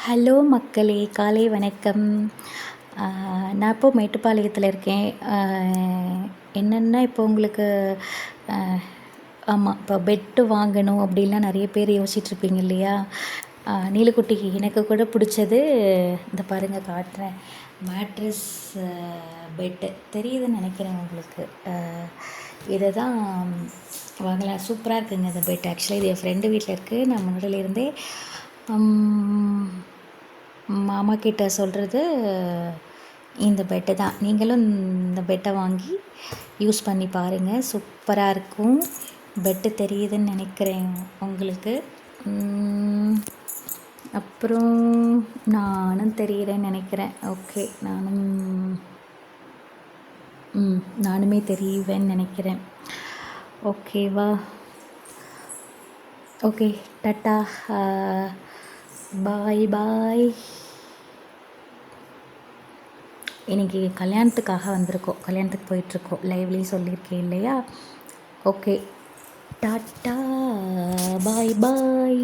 Hello மக்களே, காலை வணக்கம். நான் இப்போ மேட்டுப்பாளையத்தில் இருக்கேன். என்னென்னா இப்போ உங்களுக்கு ஆமாம், இப்போ பெட்டு வாங்கணும் அப்படின்லாம் நிறைய பேர் யோசிச்சுட்ருப்பீங்க இல்லையா? நீலக்குட்டி, எனக்கு கூட பிடிச்சது இந்த பாருங்கள் காட்டுறேன். மேட்ரஸ் பெட்டு தெரியுதுன்னு நினைக்கிறேன் உங்களுக்கு. இதை தான் வாங்கலாம். சூப்பராக இருக்குங்க இந்த பெட். ஆக்சுவலாக இது என் ஃப்ரெண்டு வீட்டில் இருக்குது. நான் முன்னாடியிலேருந்தே மாமா கிட்ட சொல்கிறது இந்த பெட்டு தான். நீங்களும் இந்த பெட்டை வாங்கி யூஸ் பண்ணி பாருங்கள். சூப்பராக இருக்கும். பெட்டு தெரியுதுன்னு நினைக்கிறேன் உங்களுக்கு. அப்புறம் நானும் தெரிகிறேன்னு நினைக்கிறேன். ஓகே, நானுமே தெரியுவேன்னு நினைக்கிறேன். ஓகேவா? ஓகே, டாட்டா, பாய் பாய். இன்றைக்கி கல்யாணத்துக்காக வந்திருக்கோம். கல்யாணத்துக்கு போயிட்டுருக்கோம். லைவ்லேயே சொல்லியிருக்கேன் இல்லையா? ஓகே, டாட்டா, பாய் பாய்.